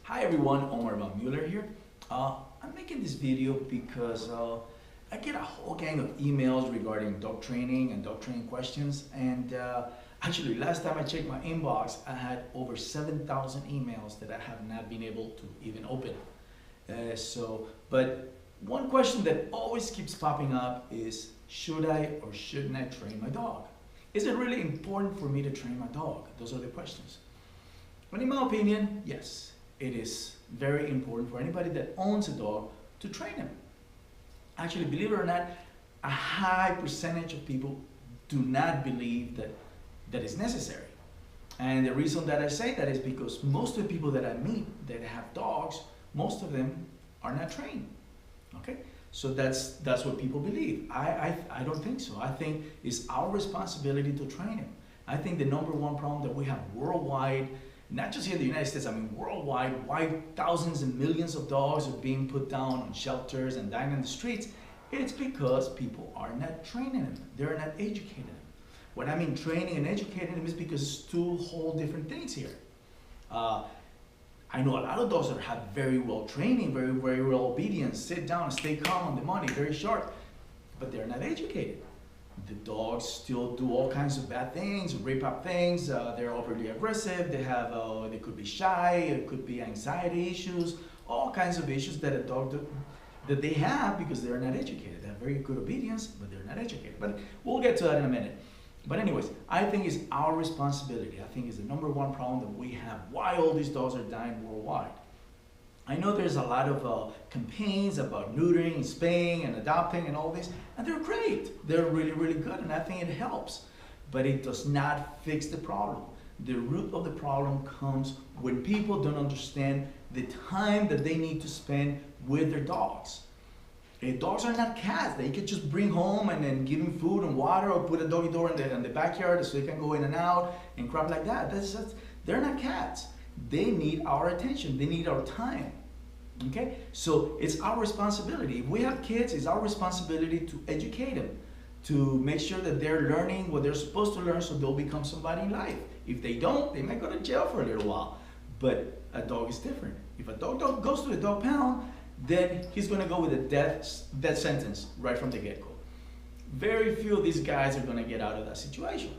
Hi everyone, Omar von Muller here. I'm making this video because I get a whole gang of emails regarding dog training and dog training questions, and actually last time I checked my inbox I had over 7,000 emails that I have not been able to even open. But one question that always keeps popping up is, should I or shouldn't I train my dog? Is it really important for me to train my dog? Those are the questions. But in my opinion, yes, it is very important for anybody that owns a dog to train him. Actually, believe it or not, a high percentage of people do not believe that is necessary. And the reason that I say that is because most of the people that I meet that have dogs, most of them are not trained. Okay? So that's what people believe. I don't think so. I think it's our responsibility to train him. I think the number one problem that we have worldwide, not just here in the United States, I mean worldwide, why thousands and millions of dogs are being put down on shelters and dying in the streets, it's because people are not training them. They're not educating them. When I mean training and educating them is because it's two whole different things here. I know a lot of dogs that have very well training, very well obedient, sit down and stay calm on the money, very sharp, but they're not educated. The dogs still do all kinds of bad things, rip up things, they're overly aggressive, they could be shy, it could be anxiety issues, all kinds of issues that a dog that they have because they're not educated. They have very good obedience, but they're not educated. But we'll get to that in a minute. But anyways, I think it's our responsibility. I think it's the number one problem that we have, why all these dogs are dying worldwide. I know there's a lot of campaigns about neutering, spaying, and adopting and all this, and they're great. They're really good, and I think it helps. But it does not fix the problem. The root of the problem comes when people don't understand the time that they need to spend with their dogs. Dogs are not cats that you could just bring home and then give them food and water or put a doggy door in the backyard so they can go in and out and crap like that. They're not cats. They need our attention. They need our time. Okay? So it's our responsibility. If we have kids, it's our responsibility to educate them, to make sure that they're learning what they're supposed to learn so they'll become somebody in life. If they don't, they might go to jail for a little while. But a dog is different. If a dog goes to the dog pound, then he's going to go with a death sentence right from the get-go. Very few of these guys are going to get out of that situation.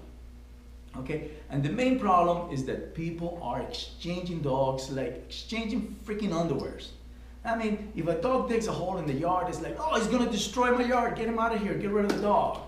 Okay? And the main problem is that people are exchanging dogs like exchanging freaking underwears. I mean, if a dog digs a hole in the yard, it's like, oh, he's going to destroy my yard. Get him out of here. Get rid of the dog.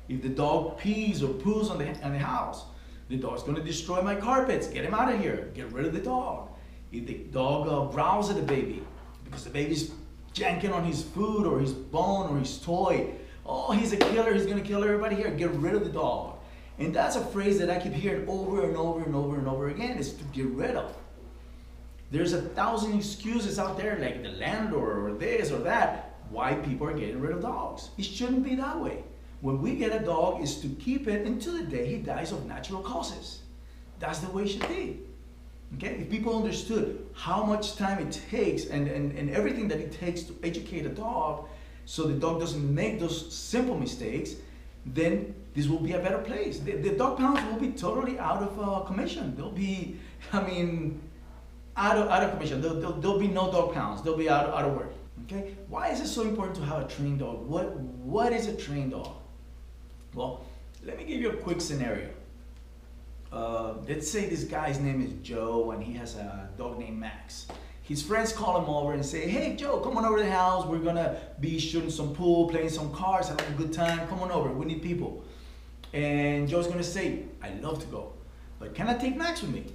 If the dog pees or poos on the house, the dog's going to destroy my carpets. Get him out of here. Get rid of the dog. If the dog growls at the baby because the baby's janking on his food or his bone or his toy, oh, he's a killer. He's going to kill everybody here. Get rid of the dog. And that's a phrase that I keep hearing over and over again, is to get rid of. There's 1,000 excuses out there, like the landlord or this or that, why people are getting rid of dogs. It shouldn't be that way. When we get a dog, is to keep it until the day he dies of natural causes. That's the way it should be. Okay? If people understood how much time it takes and everything that it takes to educate a dog so the dog doesn't make those simple mistakes, then this will be a better place. The dog pounds will be totally out of commission. They'll be, out of commission. There'll be no dog pounds. They'll be out of work. Okay? Why is it so important to have a trained dog? What is a trained dog? Well, let me give you a quick scenario. Let's say this guy's name is Joe and he has a dog named Max. His friends call him over and say, hey Joe, come on over to the house. We're gonna be shooting some pool, playing some cards, having a good time. Come on over, we need people. And Joe's gonna say, I'd love to go, but can I take Max with me?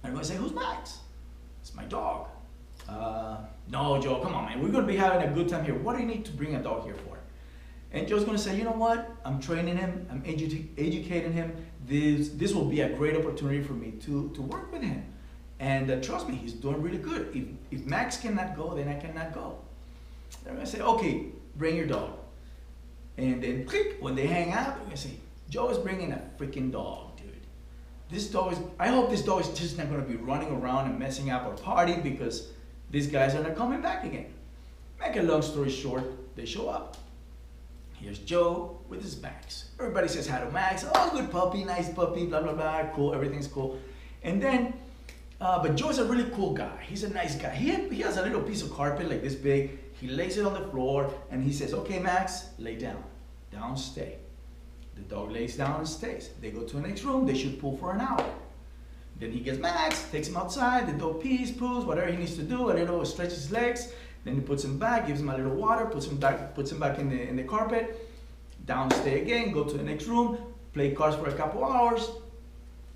I'm gonna say, who's Max? It's my dog. No, Joe, come on, man. We're gonna be having a good time here. What do you need to bring a dog here for? And Joe's gonna say, you know what? I'm training him. I'm educating him. This will be a great opportunity for me to work with him. And trust me, he's doing really good. If Max cannot go, then I cannot go. They're gonna say, okay, bring your dog. And then click, when they hang out, they're gonna say, Joe is bringing a freaking dog, dude. I hope this dog is just not gonna be running around and messing up our party because these guys are not coming back again. Make a long story short, they show up. Here's Joe with his Max. Everybody says hi to Max. Oh, good puppy, nice puppy, blah, blah, blah, cool, everything's cool. And then But Joe's a really cool guy. He's a nice guy. He has a little piece of carpet like this big. He lays it on the floor and he says, okay, Max, lay down. Down, stay. The dog lays down and stays. They go to the next room. They should pull for an hour. Then he gets Max, takes him outside. The dog pees, poos, whatever he needs to do. A little stretches his legs. Then he puts him back, gives him a little water, puts him back in the carpet. Down, stay again. Go to the next room. Play cards for a couple hours.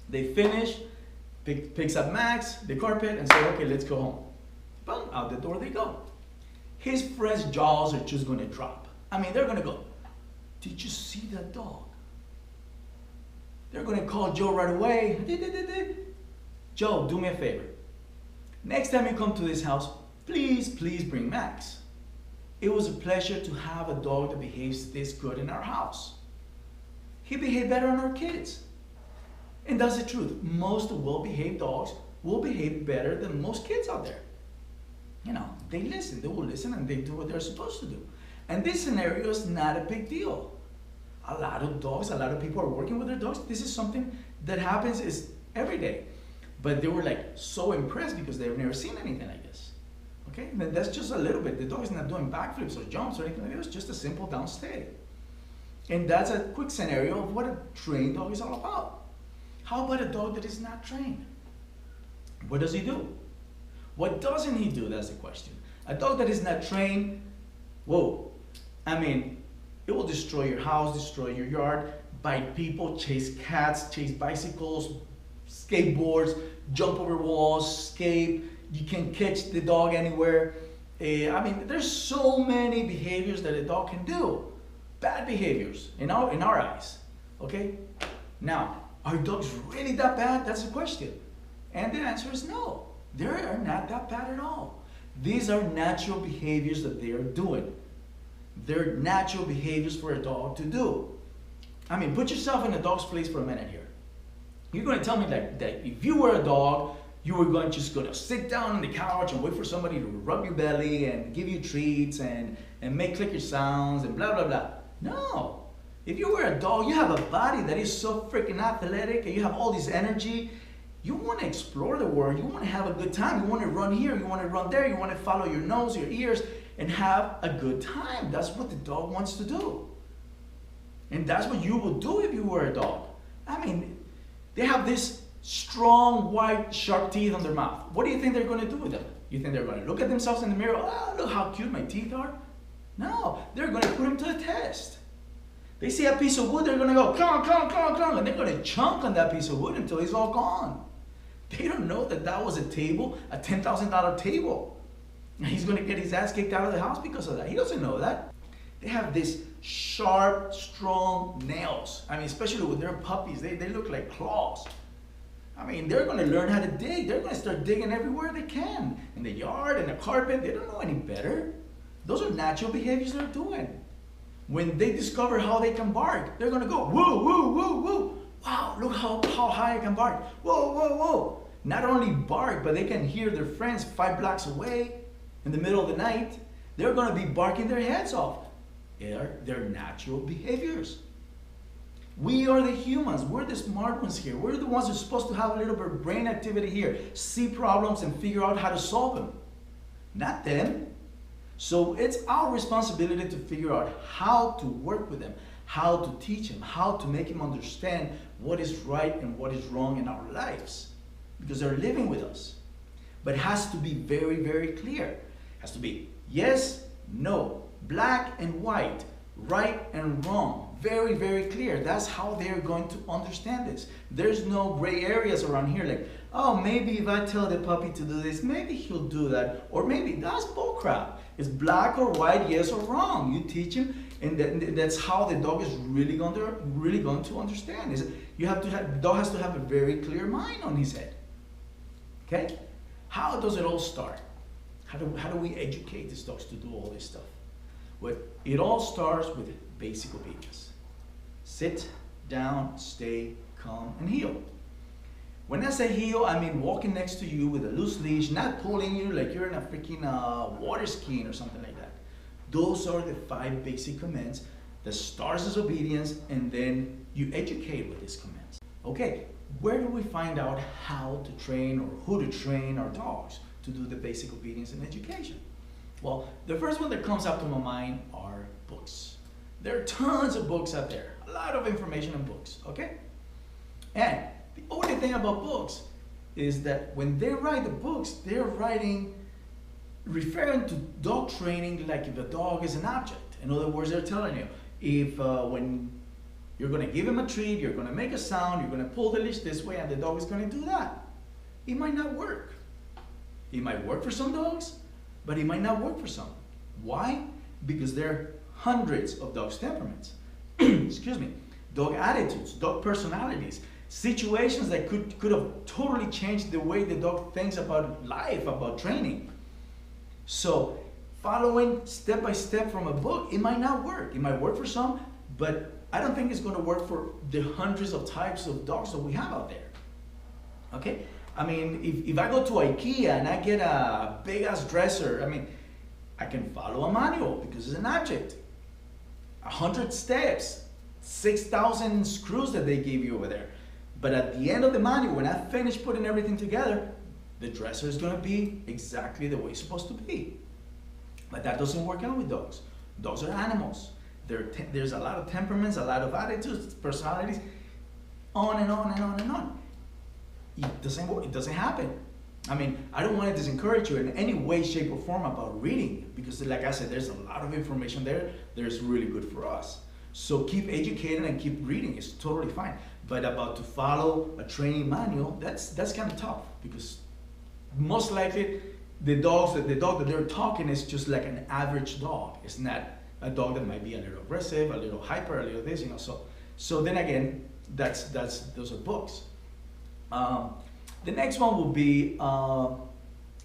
They finish. Picks up Max, the carpet, and says, okay, let's go home. Boom, out the door they go. His friend's jaws are just gonna drop. I mean, they're gonna go, did you see that dog? They're gonna call Joe right away. Joe, do me a favor. Next time you come to this house, please bring Max. It was a pleasure to have a dog that behaves this good in our house. He behaved better than our kids. And that's the truth. Most well-behaved dogs will behave better than most kids out there. You know, they listen, they will listen, and they do what they're supposed to do. And this scenario is not a big deal. A lot of dogs, a lot of people are working with their dogs. This is something that happens is every day. But they were like so impressed because they've never seen anything like this. Okay, and that's just a little bit. The dog is not doing backflips or jumps or anything like that. It's just a simple down stay. And that's a quick scenario of what a trained dog is all about. How about a dog that is not trained? What does he do? What doesn't he do? That's the question. A dog that is not trained, whoa, I mean, it will destroy your house, destroy your yard, bite people, chase cats, chase bicycles, skateboards, jump over walls, escape. You can catch the dog anywhere. I mean, there's so many behaviors that a dog can do. Bad behaviors in our eyes, okay? Now, are dogs really that bad? That's the question. And the answer is no. They are not that bad at all. These are natural behaviors that they are doing. They're natural behaviors for a dog to do. I mean, put yourself in a dog's place for a minute here. You're going to tell me that if you were a dog, you were just going to sit down on the couch and wait for somebody to rub your belly and give you treats and make clicker sounds and blah, blah, blah. No. If you were a dog, you have a body that is so freaking athletic and you have all this energy. You want to explore the world. You want to have a good time. You want to run here. You want to run there. You want to follow your nose, your ears, and have a good time. That's what the dog wants to do. And that's what you would do if you were a dog. I mean, they have this strong, white, sharp teeth on their mouth. What do you think they're going to do with them? You think they're going to look at themselves in the mirror? Oh, look how cute my teeth are. No, they're going to put them to the test. They see a piece of wood, they're going to go, clunk, clunk, clunk, clunk, and they're going to chunk on that piece of wood until it's all gone. They don't know that that was a table, a $10,000 table. And he's going to get his ass kicked out of the house because of that. He doesn't know that. They have this sharp, strong nails. I mean, especially when they're puppies, they look like claws. I mean, they're going to learn how to dig. They're going to start digging everywhere they can. In the yard, in the carpet, they don't know any better. Those are natural behaviors they're doing. When they discover how they can bark, they're going to go, woo, woo, woo, woo. Wow, look how high I can bark. Whoa, whoa, whoa. Not only bark, but they can hear their friends 5 blocks away in the middle of the night. They're going to be barking their heads off. They're natural behaviors. We are the humans. We're the smart ones here. We're the ones who are supposed to have a little bit of brain activity here, see problems and figure out how to solve them. Not them. So it's our responsibility to figure out how to work with them, how to teach them, how to make them understand what is right and what is wrong in our lives, because they're living with us. But it has to be very, very clear. It has to be yes, no, black and white, right and wrong. Very, very clear. That's how they're going to understand this. There's no gray areas around here like, oh, maybe if I tell the puppy to do this, maybe he'll do that. Or maybe that's bullcrap. It's black or white, yes or wrong. You teach him, and that's how the dog is really going to understand. The dog has to have a very clear mind on his head. Okay? How does it all start? How do we educate these dogs to do all this stuff? Well, it all starts with basic obedience. Sit, down, stay, calm, and heel. When I say heel, I mean walking next to you with a loose leash, not pulling you like you're in a freaking water skiing or something like that. Those are the 5 basic commands that starts as obedience, and then you educate with these commands. Okay, where do we find out how to train or who to train our dogs to do the basic obedience and education? Well, the first one that comes up to my mind are books. There are tons of books out there, a lot of information in books, okay? And the only thing about books is that when they write the books, they're referring to dog training like if a dog is an object. In other words, they're telling you, if when you're gonna give him a treat, you're gonna make a sound, you're gonna pull the leash this way, and the dog is gonna do that. It might not work. It might work for some dogs, but it might not work for some. Why? Because there are hundreds of dogs' temperaments. Excuse me. Dog attitudes, dog personalities, situations that could have totally changed the way the dog thinks about life, about training. So following step by step from a book, it might not work. It might work for some, but I don't think it's going to work for the hundreds of types of dogs that we have out there. Okay? I mean, if I go to IKEA and I get a big ass dresser, I mean, I can follow a manual because it's an object. 100 steps, 6,000 screws that they give you over there. But at the end of the manual, when I finish putting everything together, the dresser is going to be exactly the way it's supposed to be. But that doesn't work out with dogs. Dogs are animals. There's a lot of temperaments, a lot of attitudes, personalities, on and on and on and on. It doesn't work. It doesn't happen. I mean, I don't want to discourage you in any way, shape, or form about reading, because like I said, there's a lot of information there that's really good for us. So keep educating and keep reading. It's totally fine. But about to follow a training manual, that's kind of tough, because most likely the dog that they're talking is just like an average dog. It's not a dog that might be a little aggressive, a little hyper, a little this, you know. So then again, those are books. The next one will be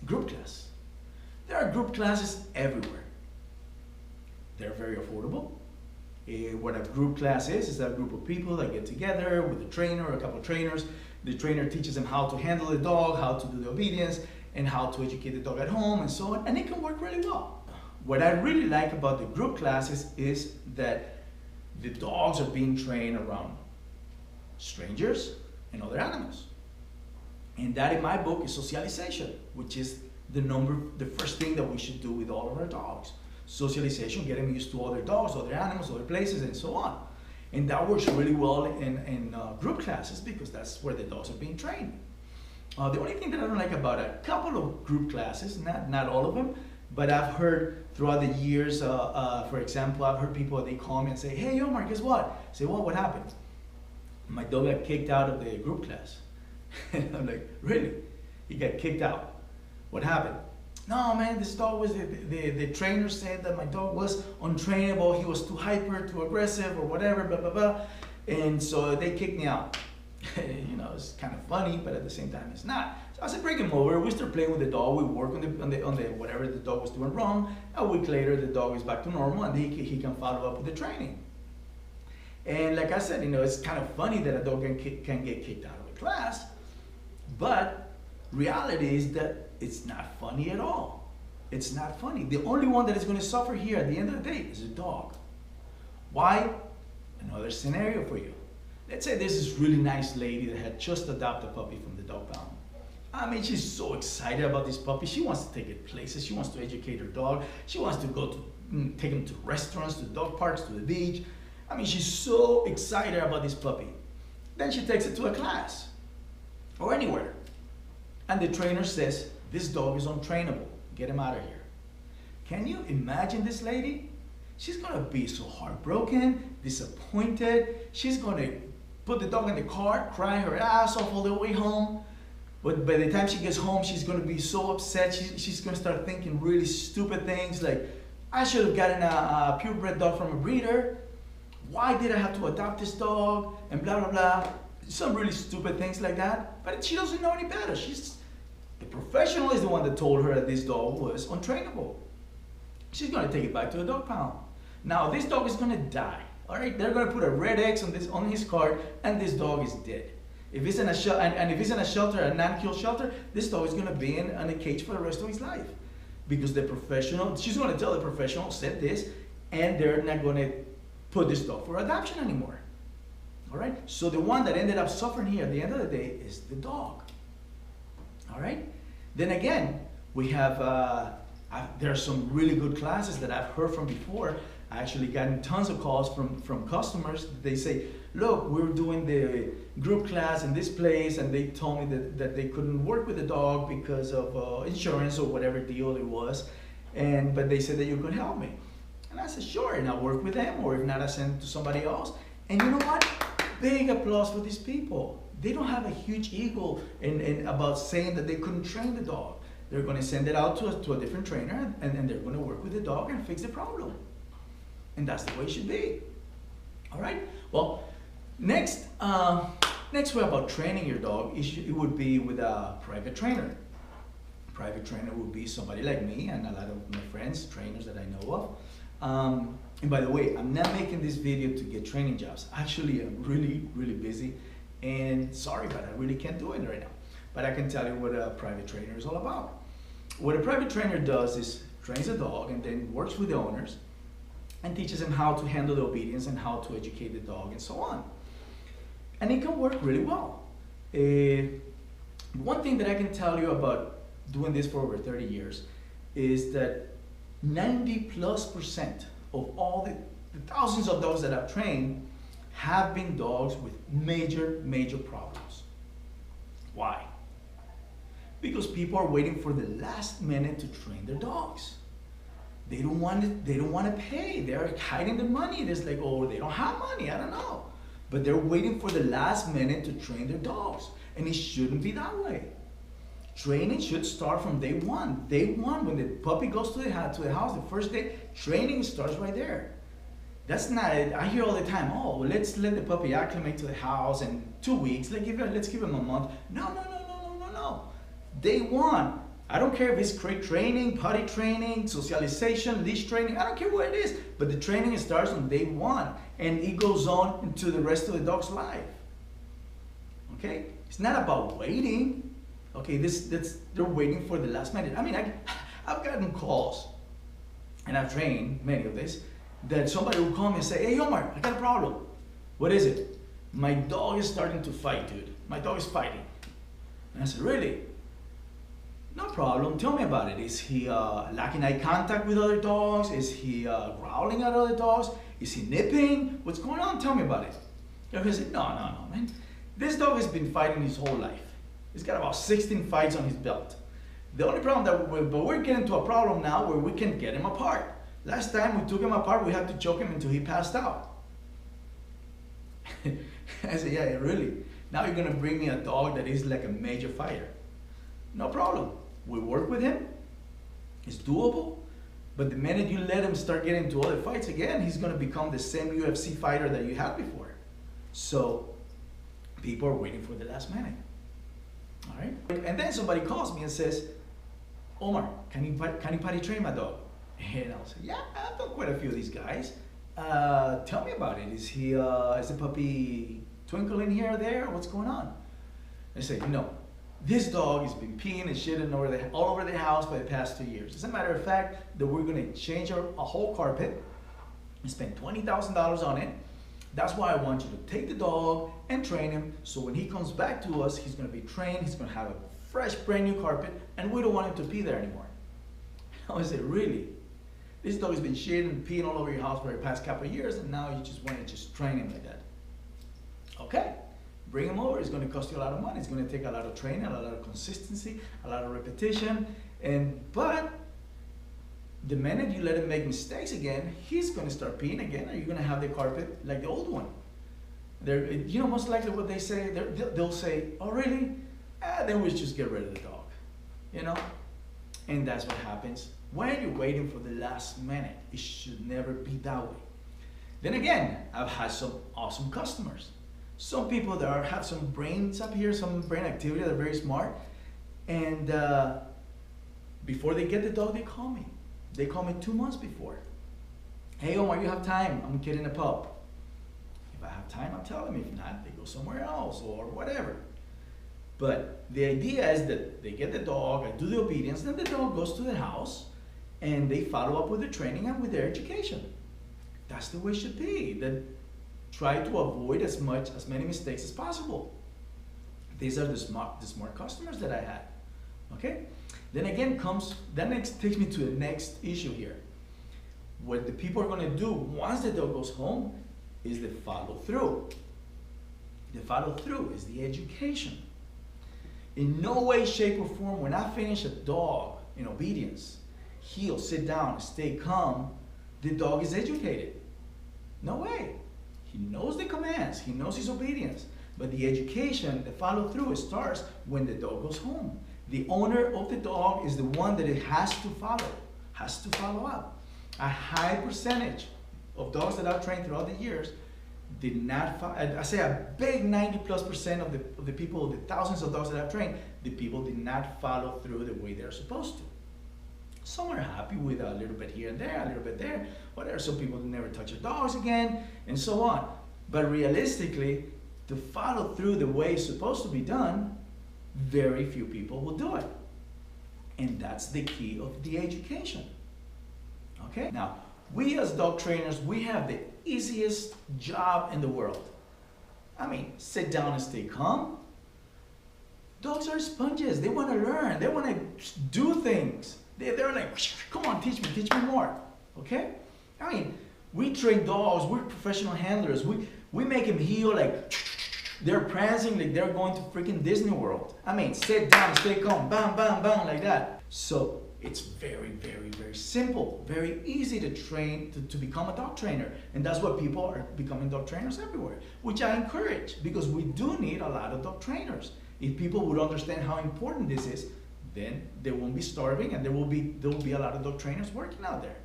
group class. There are group classes everywhere. They're very affordable. What a group class is a group of people that get together with a trainer or a couple of trainers. The trainer teaches them how to handle the dog, how to do the obedience, and how to educate the dog at home, and so on, and it can work really well. What I really like about the group classes is that the dogs are being trained around strangers and other animals. And that, in my book, is socialization, which is the first thing that we should do with all of our dogs. Socialization, get them used to other dogs, other animals, other places, and so on. And that works really well in group classes, because that's where the dogs are being trained. The only thing that I don't like about a couple of group classes, not all of them, but I've heard throughout the years, for example, I've heard people, they call me and say, "Hey, Omar, guess what?" I say, "Well, what happened?" "My dog got kicked out of the group class." I'm like, "Really? He got kicked out? What happened?" "No, man, this dog was, the trainer said that my dog was untrainable, he was too hyper, too aggressive, or whatever, blah, blah, blah. And so they kicked me out." You know, it's kind of funny, but at the same time, it's not. So I said, bring him over. We start playing with the dog. We work on the whatever the dog was doing wrong. A week later, the dog is back to normal, and he can follow up with the training. And like I said, you know, it's kind of funny that a dog can get kicked out of a class, but reality is that it's not funny at all. It's not funny. The only one that is going to suffer here at the end of the day is a dog. Why? Another scenario for you. Let's say there's this really nice lady that had just adopted a puppy from the dog pound. I mean, she's so excited about this puppy. She wants to take it places. She wants to educate her dog. She wants to go to take him to restaurants, to dog parks, to the beach. I mean, she's so excited about this puppy. Then she takes it to a class or anywhere. And the trainer says, "This dog is untrainable. Get him out of here." Can you imagine this lady? She's going to be so heartbroken, disappointed. She's going to put the dog in the car, cry her ass off all the way home. But by the time she gets home, she's going to be so upset. She's going to start thinking really stupid things like, "I should have gotten a purebred dog from a breeder. Why did I have to adopt this dog?" And blah, blah, blah. Some really stupid things like that. But she doesn't know any better. The professional is the one that told her that this dog was untrainable. She's going to take it back to the dog pound. Now, this dog is going to die. All right, they're going to put a red X on his card, and this dog is dead. If it's in a if it's in a shelter, a non-kill shelter, this dog is going to be in a cage for the rest of his life, because the professional, she's going to tell the professional said this, and they're not going to put this dog for adoption anymore. All right? So the one that ended up suffering here at the end of the day is the dog. All right? Then again, we have, there are some really good classes that I've heard from before. I actually gotten tons of calls from customers. They say, look, we're doing the group class in this place, and they told me that they couldn't work with the dog because of insurance or whatever deal it was. But they said that you could help me. And I said, sure, and I'll work with them, or if not, I'll send it to somebody else. And you know what? Big applause for these people. They don't have a huge ego about saying that they couldn't train the dog. They're going to send it out to a different trainer, and they're going to work with the dog and fix the problem. And that's the way it should be. All right? Well, next way about training your dog, it would be with a private trainer. A private trainer would be somebody like me and a lot of my friends, trainers that I know of. And by the way, I'm not making this video to get training jobs. Actually, I'm really, really busy. And sorry, but I really can't do it right now. But I can tell you what a private trainer is all about. What a private trainer does is trains a dog and then works with the owners and teaches them how to handle the obedience and how to educate the dog and so on. And it can work really well. One thing that I can tell you about doing this for over 30 years is that 90+% of all the thousands of dogs that I've trained have been dogs with major problems. Why? Because people are waiting for the last minute to train their dogs. They don't want to pay. They're hiding the money. It's like, oh, they don't have money. I don't know. But they're waiting for the last minute to train their dogs. And it shouldn't be that way. Training should start from day one. Day one, when the puppy goes to the house, the first day, training starts right there. That's not it. I hear all the time, oh, well, let's let the puppy acclimate to the house in 2 weeks. Let's give him a month. No. Day one. I don't care if it's crate training, potty training, socialization, leash training. I don't care what it is. But the training starts on day one. And it goes on into the rest of the dog's life. Okay? It's not about waiting. Okay, they're waiting for the last minute. I mean, I've gotten calls, and I've trained many of this, that somebody will call me and say, hey Omar, I got a problem. What is it? My dog is starting to fight, dude. My dog is fighting. And I said, really? No problem. Tell me about it. Is he lacking eye contact with other dogs? Is he growling at other dogs? Is he nipping? What's going on? Tell me about it. I said, no, man. This dog has been fighting his whole life. He's got about 16 fights on his belt. The only problem but we're getting to a problem now where we can get him apart. Last time we took him apart, we had to choke him until he passed out. I said, yeah, really? Now you're gonna bring me a dog that is like a major fighter. No problem. We work with him. It's doable. But the minute you let him start getting into other fights again, he's gonna become the same UFC fighter that you had before. So people are waiting for the last minute. All right? And then somebody calls me and says, Omar, can you potty train my dog? And I'll say, yeah, I've done quite a few of these guys. Tell me about it. Is the puppy twinkling here or there? What's going on? I say, no, this dog has been peeing and shitting all over the house for the past 2 years. As a matter of fact, that we're gonna change a whole carpet and spend $20,000 on it. That's why I want you to take the dog and train him, so when he comes back to us, he's gonna be trained, he's gonna have a fresh, brand new carpet, and we don't want him to pee there anymore. I said, really? This dog has been shitting and peeing all over your house for the past couple of years, and now you just want to just train him like that. Okay, bring him over. It's going to cost you a lot of money. It's going to take a lot of training, a lot of consistency, a lot of repetition. But the minute you let him make mistakes again, he's going to start peeing again, and you're going to have the carpet like the old one. Most likely what they say, they'll say, oh really? Then we'll just get rid of the dog. And that's what happens when you're waiting for the last minute. It should never be that way. Then again, I've had some awesome customers. Some people that have some brains up here, some brain activity, they're very smart. And before they get the dog, they call me. They call me 2 months before. Hey Omar, you have time? I'm getting a pup. If I have time, I'll tell them. If not, they go somewhere else or whatever. But the idea is that they get the dog, I do the obedience, then the dog goes to the house and they follow up with the training and with their education. That's the way it should be. That try to avoid as many mistakes as possible. These are the smart customers that I had. Okay? Then again takes me to the next issue here. What the people are going to do once the dog goes home is the follow through. The follow through is the education. In no way, shape, or form, when I finish a dog in obedience, heel, sit down, stay calm, the dog is educated. No way. He knows the commands, he knows his obedience. But the education, the follow through, starts when the dog goes home. The owner of the dog is the one that it has to follow up. A high percentage of dogs that I've trained throughout the years did not I say a big 90+% of the people, the thousands of dogs that I've trained, the people did not follow through the way they're supposed to. Some are happy with a little bit here and there, a little bit there, whatever. Some people never touch their dogs again, and so on. But realistically, to follow through the way it's supposed to be done, very few people will do it. And that's the key of the education. Okay? Now, we as dog trainers, we have the easiest job in the world. I mean, sit down and stay calm. Dogs are sponges. They want to learn. They want to do things. They're like, come on, teach me more. Okay? I mean, we train dogs. We're professional handlers. We make them heel like they're prancing like they're going to freaking Disney World. I mean, sit down, stay calm, bam, bam, bam, like that. So it's very, very, very simple, very easy to train, to become a dog trainer. And that's what people are becoming dog trainers everywhere, which I encourage because we do need a lot of dog trainers. If people would understand how important this is, then they won't be starving and there will be a lot of dog trainers working out there.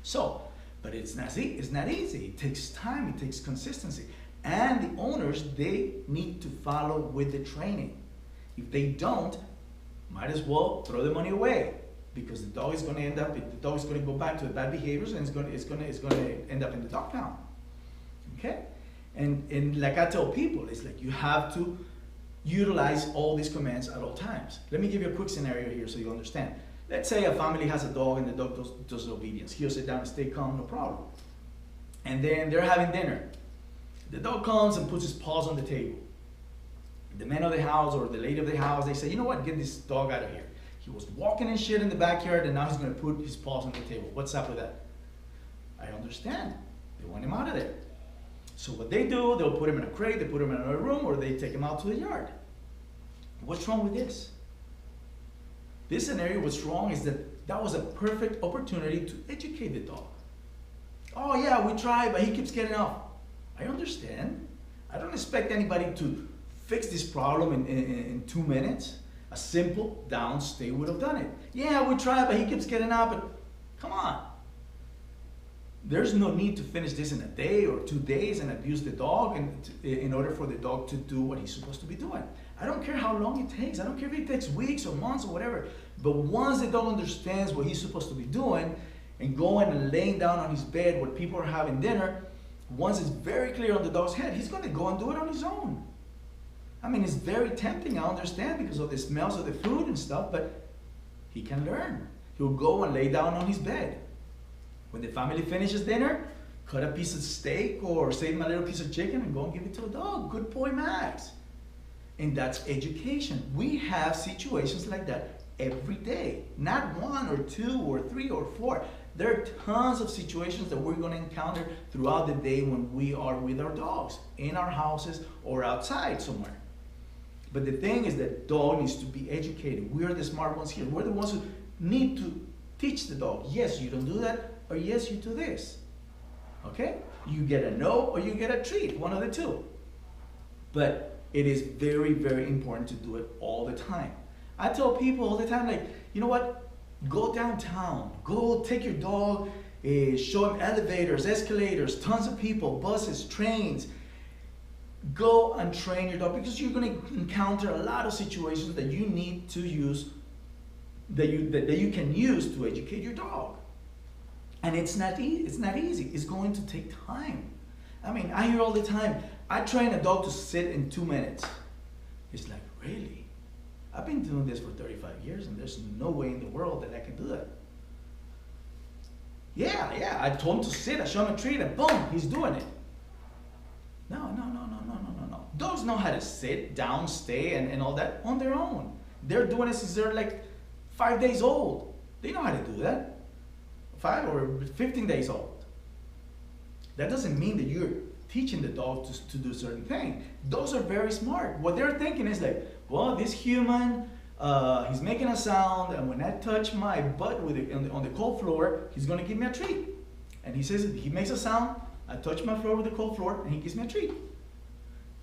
So, but it's not easy. It takes time, it takes consistency. And the owners, they need to follow with the training. If they don't, might as well throw the money away because the dog is going to go back to the bad behaviors and it's going to end up in the dog pound. Okay? And like I tell people, it's like you have to utilize all these commands at all times. Let me give you a quick scenario here so you understand. Let's say a family has a dog and the dog does obedience. He'll sit down and stay calm, no problem. And then they're having dinner. The dog comes and puts his paws on the table. The man of the house or the lady of the house, they say, you know what, get this dog out of here. He was walking and shit in the backyard and now he's going to put his paws on the table. What's up with that? I understand. They want him out of there. So what they do, they'll put him in a crate, they put him in another room, or they take him out to the yard. What's wrong with this? This scenario, what's wrong is that was a perfect opportunity to educate the dog. Oh yeah, we tried, but he keeps getting off. I understand. I don't expect anybody to fix this problem in 2 minutes. A simple down stay would have done it. Yeah, we tried, but he keeps getting up. But come on. There's no need to finish this in a day or 2 days and abuse the dog in order for the dog to do what he's supposed to be doing. I don't care how long it takes. I don't care if it takes weeks or months or whatever. But once the dog understands what he's supposed to be doing and going and laying down on his bed where people are having dinner, once it's very clear on the dog's head, he's going to go and do it on his own. I mean, it's very tempting, I understand, because of the smells of the food and stuff, but he can learn. He'll go and lay down on his bed. When the family finishes dinner, cut a piece of steak or save him a little piece of chicken and go and give it to a dog. Good boy, Max. And that's education. We have situations like that every day. Not 1 or 2 or 3 or 4. There are tons of situations that we're going to encounter throughout the day when we are with our dogs, in our houses or outside somewhere. But the thing is that dog needs to be educated. We are the smart ones here. We're the ones who need to teach the dog. Yes, you don't do that, or yes, you do this. Okay? You get a no or you get a treat, one of the two. But it is very, very important to do it all the time. I tell people all the time, like, you know what? Go downtown. Go take your dog, show him elevators, escalators, tons of people, buses, trains. Go and train your dog because you're going to encounter a lot of situations that you need to use, that you can use to educate your dog. And it's not easy. It's going to take time. I mean, I hear all the time, I train a dog to sit in 2 minutes. It's like, really? I've been doing this for 35 years and there's no way in the world that I can do that. Yeah, I told him to sit, I show him a treat and boom, he's doing it. No, no, no, no, no, no, no, no. Dogs know how to sit down, stay, and all that on their own. They're doing it since they're like 5 days old. They know how to do that. 5 or 15 days old. That doesn't mean that you're teaching the dog to do certain things. Dogs are very smart. What they're thinking is like, well, this human, he's making a sound, and when I touch my butt with it on the cold floor, he's gonna give me a treat. And he says, he makes a sound, I touch my floor with the cold floor, and he gives me a treat.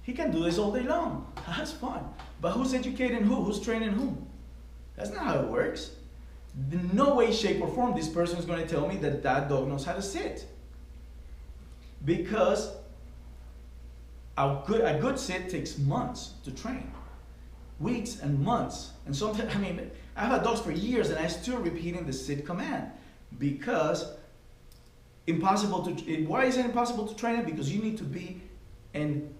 He can do this all day long. That's fun. But who's educating who? Who's training whom? That's not how it works. In no way, shape, or form, this person is going to tell me that that dog knows how to sit. Because a good sit takes months to train. Weeks and months. And sometimes, I mean, I've had dogs for years and I'm still repeating the sit command. Because why is it impossible to train it? Because you need to be in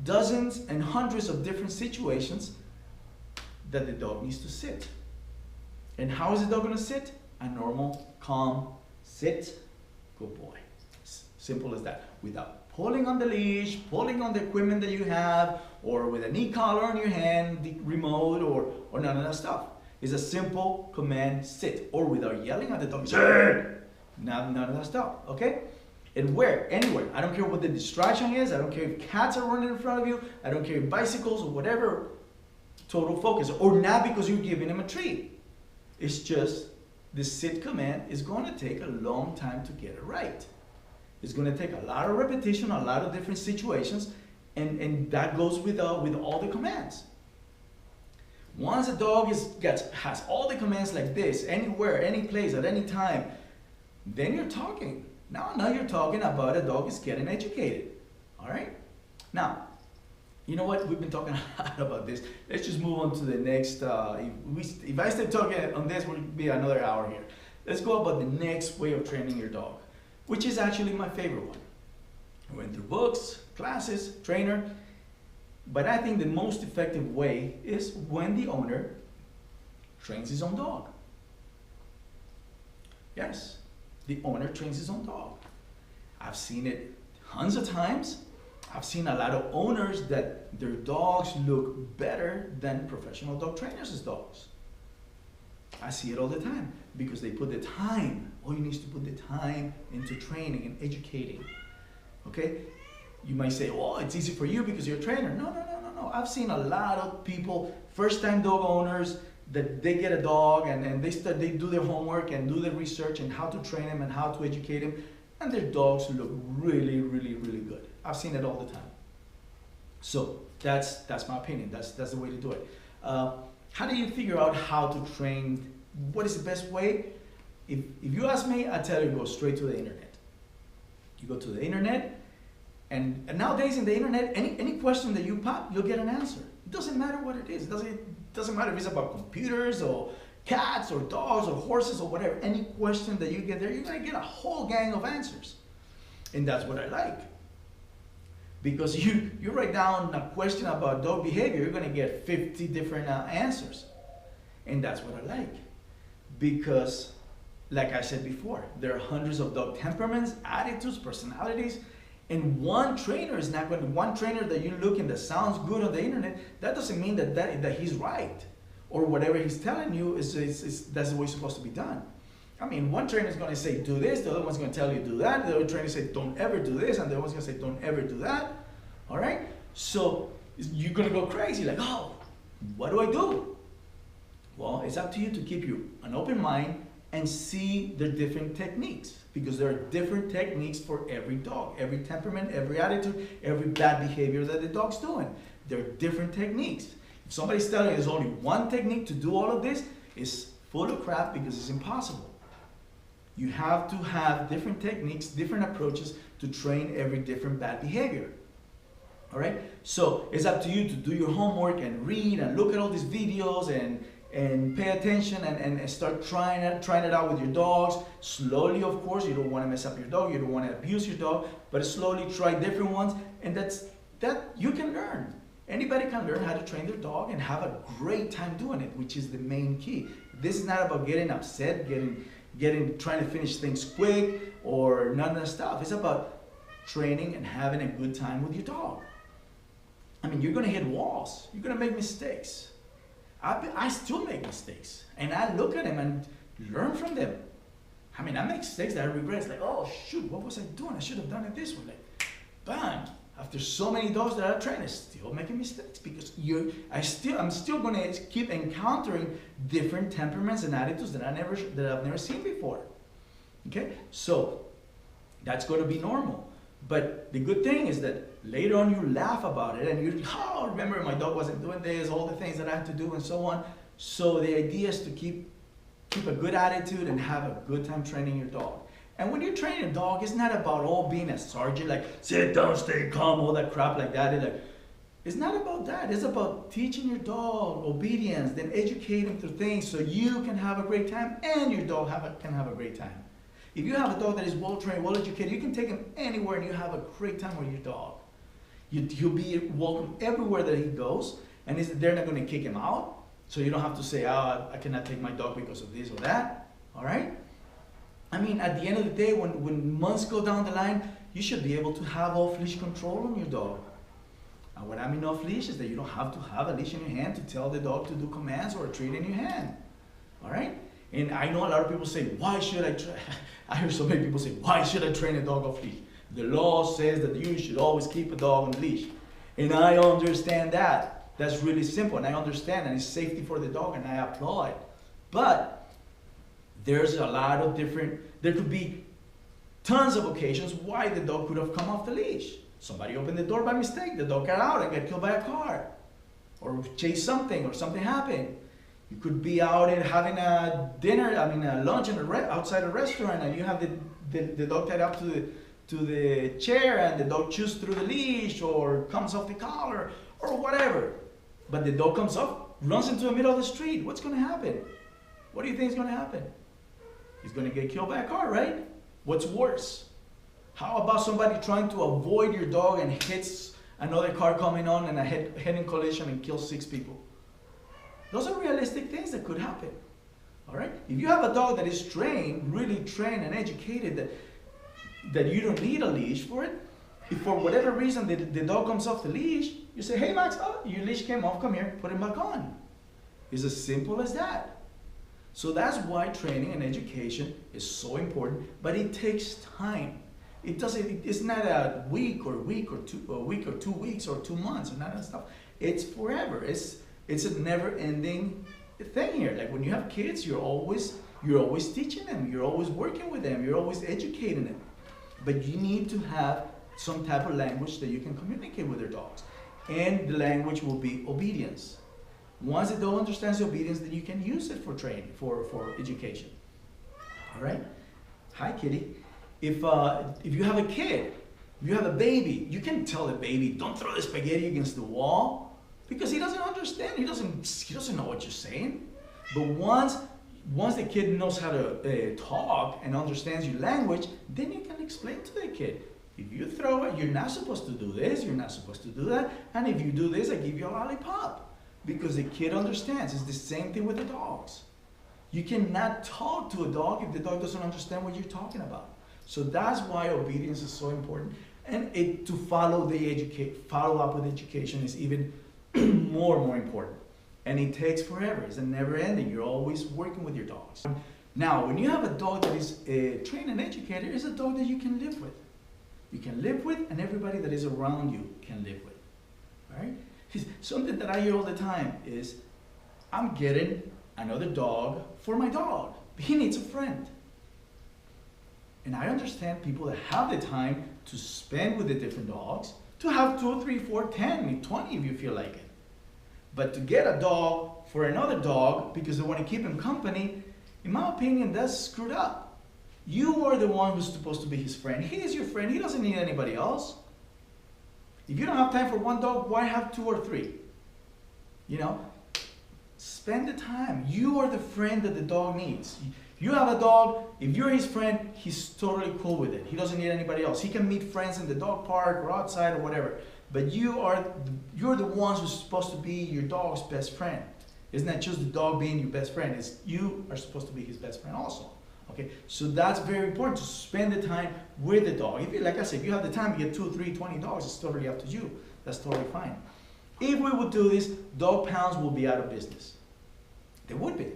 dozens and hundreds of different situations that the dog needs to sit. And how is the dog going to sit? A normal, calm sit. Good boy. Simple as that. Without pulling on the leash, pulling on the equipment that you have, or with a knee collar on your hand, the remote, or none of that stuff. It's a simple command, sit. Or without yelling at the dog, sit. None of that stuff, okay? And where? Anywhere. I don't care what the distraction is. I don't care if cats are running in front of you. I don't care if bicycles or whatever. Total focus. Or not because you're giving him a treat. It's just the sit command is going to take a long time to get it right. It's going to take a lot of repetition, a lot of different situations, and that goes with all the commands. Once a dog has all the commands like this, anywhere, any place, at any time, then you're talking. Now you're talking about a dog is getting educated. All right? Now, you know what? We've been talking a lot about this. Let's just move on to the next. If I stay talking on this, we'll be another hour here. Let's go about the next way of training your dog, which is actually my favorite one. I went through books, classes, trainer, but I think the most effective way is when the owner trains his own dog. Yes, the owner trains his own dog. I've seen it tons of times. I've seen a lot of owners that their dogs look better than professional dog trainers' dogs. I see it all the time because they put the time. All you need is to put the time into training and educating. Okay? You might say, oh, it's easy for you because you're a trainer. No. I've seen a lot of people, first-time dog owners, that they get a dog and they do their homework and do their research and how to train him and how to educate him, and their dogs look really, really, really good. I've seen it all the time. So that's my opinion. That's the way to do it. How do you figure out how to train? What is the best way? If you ask me, I tell you go straight to the internet. You go to the internet, and nowadays in the internet, any question that you pop, you'll get an answer. It doesn't matter what it is. It doesn't matter if it's about computers or cats or dogs or horses or whatever. Any question that you get there, you're gonna get a whole gang of answers. And that's what I like. Because you write down a question about dog behavior, you're gonna get 50 different answers. And that's what I like. Because, like I said before, there are hundreds of dog temperaments, attitudes, personalities, and one trainer is not going to, one trainer that you look and that sounds good on the internet, that doesn't mean that he's right. Or whatever he's telling you that's the way it's supposed to be done. I mean, one trainer is going to say, do this, the other one's going to tell you, do that, the other trainer say, don't ever do this, and the other one's going to say, don't ever do that. All right? So you're going to go crazy, like, oh, what do I do? Well, it's up to you to keep an open mind and see the different techniques, because there are different techniques for every dog, every temperament, every attitude, every bad behavior that the dog's doing. There are different techniques. If somebody's telling you there's only one technique to do all of this, it's full of crap, because it's impossible. You have to have different techniques, different approaches to train every different bad behavior. All right? So it's up to you to do your homework and read and look at all these videos and pay attention and start trying it out with your dogs. Slowly, of course. You don't want to mess up your dog. You don't want to abuse your dog. But slowly try different ones. And that you can learn. Anybody can learn how to train their dog and have a great time doing it, which is the main key. This is not about getting upset, trying to finish things quick or none of that stuff. It's about training and having a good time with your dog. I mean, you're gonna hit walls. You're gonna make mistakes. I still make mistakes, and I look at them and learn from them. I mean, I make mistakes that I regret. It's like, oh shoot, what was I doing? I should have done it this way. Like, bang! After so many dogs that I train, I'm still making mistakes because I'm still gonna keep encountering different temperaments and attitudes that I've never seen before. Okay, so that's going to be normal. But the good thing is that later on you laugh about it and you, oh, remember my dog wasn't doing this, all the things that I had to do and so on. So the idea is to keep a good attitude and have a good time training your dog. And when you're training a dog, it's not about all being a sergeant, like sit down, stay calm, all that crap like that. It's not about that. It's about teaching your dog obedience, then educate him through things so you can have a great time and your dog can have a great time. If you have a dog that is well trained, well educated, you can take him anywhere and you have a great time with your dog. He'll be welcome everywhere that he goes, and they're not going to kick him out. So you don't have to say, oh, I cannot take my dog because of this or that. All right? I mean, at the end of the day, when months go down the line, you should be able to have off-leash control on your dog. And what I mean off-leash is that you don't have to have a leash in your hand to tell the dog to do commands or a treat in your hand. All right? And I know a lot of people say, why should I train? I hear so many people say, why should I train a dog off leash? The law says that you should always keep a dog on leash. And I understand that. That's really simple, and I understand, and it's safety for the dog, and I applaud. But there's a lot of there could be tons of occasions why the dog could have come off the leash. Somebody opened the door by mistake, the dog got out and got killed by a car. Or chased something, or something happened. You could be out and having a lunch outside a restaurant, and you have the dog tied up to the chair, and the dog chews through the leash or comes off the collar or whatever. But the dog comes up, runs into the middle of the street. What's going to happen? What do you think is going to happen? He's going to get killed by a car, right? What's worse? How about somebody trying to avoid your dog and hits another car coming on and a head-on collision and kills 6 people? Those are realistic things that could happen. All right? If you have a dog that is trained, really trained and educated, that you don't need a leash for it, if for whatever reason the dog comes off the leash, you say, hey Max, oh, your leash came off, come here, put him back on. It's as simple as that. So that's why training and education is so important, but it takes time. It's not a week or 2 weeks or 2 months and that stuff. It's forever. It's a never-ending thing here. Like when you have kids, you're always teaching them, you're always working with them, you're always educating them. But you need to have some type of language that you can communicate with their dogs. And the language will be obedience. Once the dog understands the obedience, then you can use it for training, for education. All right? Hi, kitty. If you have a kid, if you have a baby, you can tell the baby, don't throw the spaghetti against the wall, because he doesn't understand. He doesn't know what you're saying. But once the kid knows how to talk and understands your language, then you can explain to the kid. If you throw it, you're not supposed to do this, you're not supposed to do that, and if you do this, I give you a lollipop. Because the kid understands. It's the same thing with the dogs. You cannot talk to a dog if the dog doesn't understand what you're talking about. So that's why obedience is so important. And to follow up with education is even more important. And it takes forever. It's a never ending. You're always working with your dogs. Now, when you have a dog that is trained and educated, it's a dog that you can live with. You can live with, and everybody that is around you can live with. All right? Something that I hear all the time is, I'm getting another dog for my dog. He needs a friend. And I understand people that have the time to spend with the different dogs, to have 2, 3, 4, 10, 20 if you feel like it. But to get a dog for another dog because they want to keep him company, in my opinion, that's screwed up. You are the one who's supposed to be his friend. He is your friend. He doesn't need anybody else. If you don't have time for one dog, why have 2 or 3? You know, spend the time. You are the friend that the dog needs. You have a dog, if you're his friend, he's totally cool with it. He doesn't need anybody else. He can meet friends in the dog park or outside or whatever. But you're the ones who's supposed to be your dog's best friend. It's not just the dog being your best friend. You are supposed to be his best friend also. Okay, so that's very important to spend the time with the dog. If you, like I said, if you have the time to get 2, 3, 20 dogs, it's totally up to you. That's totally fine. If we would do this, dog pounds will be out of business. They would be.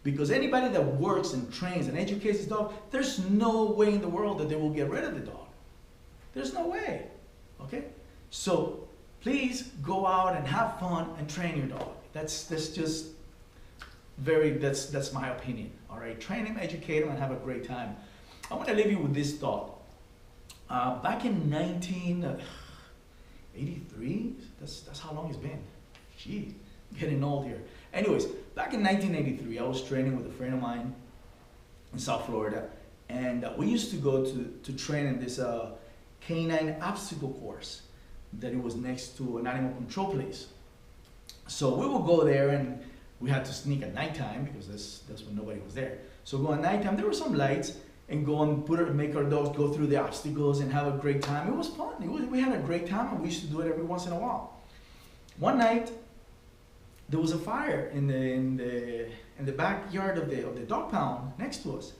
Because anybody that works and trains and educates his dog, there's no way in the world that they will get rid of the dog. There's no way. Okay? So please go out and have fun and train your dog. That's just that's my opinion. All right, train him, educate him, and have a great time. I want to leave you with this thought. Back in 1983, that's how long it's been. Gee, getting old here. Anyways, back in 1983, I was training with a friend of mine in South Florida, and we used to go to train in this canine obstacle course that it was next to an animal control place. So we would go there, and we had to sneak at nighttime because that's when nobody was there. So go at nighttime, there were some lights, and go and make our dogs go through the obstacles and have a great time. It was fun. We had a great time, and we used to do it every once in a while. One night, there was a fire in the backyard of the dog pound next to us,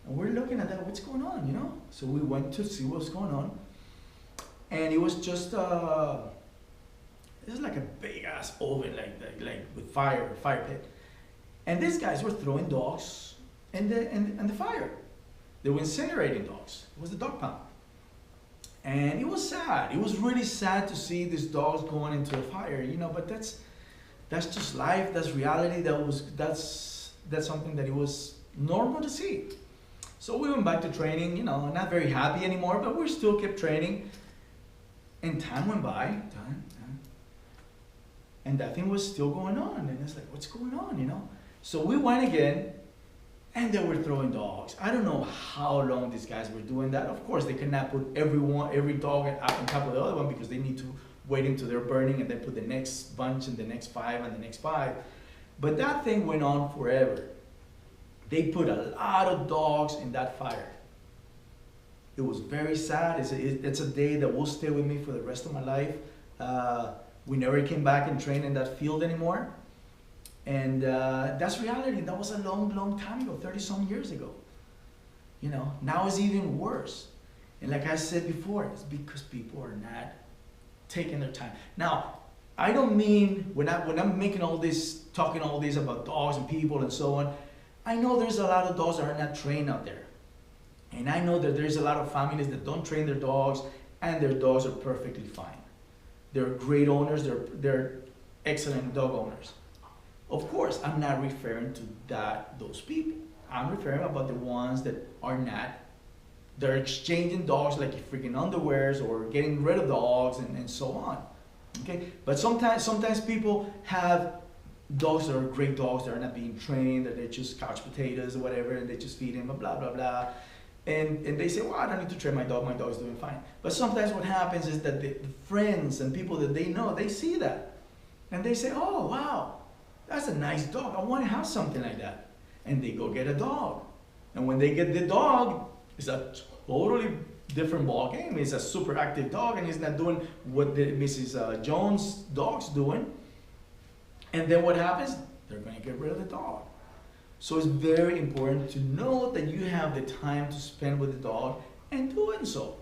and we're looking at that. What's going on, you know? So we went to see what's going on, and it was just this is like a big ass oven, like with fire pit, and these guys were throwing dogs in the fire. They were incinerating dogs. It was the dog pound, and it was sad. It was really sad to see these dogs going into the fire, you know. But that's just life. That's reality. That's something that it was normal to see. So we went back to training, you know, not very happy anymore, but we still kept training. And time went by, and that thing was still going on. And it's like, what's going on, you know? So we went again, and they were throwing dogs. I don't know how long these guys were doing that. Of course, they cannot put every dog on top of the other one because they need to wait until they're burning and then put the next bunch and the next 5 and the next 5. But that thing went on forever. They put a lot of dogs in that fire. It was very sad. It's a day that will stay with me for the rest of my life. We never came back and trained in that field anymore. And that's reality. That was a long, long time ago, 30-some years ago. You know, now it's even worse. And like I said before, it's because people are not taking their time. Now, I don't mean, when I'm making all this, talking all this about dogs and people and so on, I know there's a lot of dogs that are not trained out there. And I know that there's a lot of families that don't train their dogs, and their dogs are perfectly fine. They're great owners, they're excellent dog owners. Of course, I'm not referring to those people. I'm referring about the ones that are not. They're exchanging dogs like freaking underwears or getting rid of dogs and so on. Okay? But sometimes people have dogs that are great dogs that are not being trained, that they're just couch potatoes or whatever, and they just feed them, blah, blah, blah. And they say, well, I don't need to train my dog's doing fine. But sometimes what happens is that the friends and people that they know, they see that. And they say, oh, wow, that's a nice dog. I want to have something like that. And they go get a dog. And when they get the dog, it's a totally different ball game. It's a super active dog, and he's not doing what the Mrs. Jones' dog's doing. And then what happens? They're going to get rid of the dog. So it's very important to know that you have the time to spend with the dog, and doing so.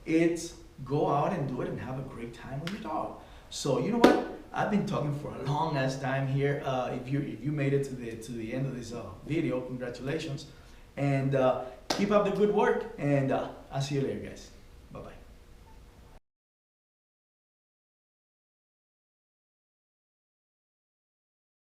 It's go out and do it and have a great time with your dog. So you know what? I've been talking for a long ass time here. If you made it to the end of this video, congratulations. And keep up the good work, and I'll see you later, guys.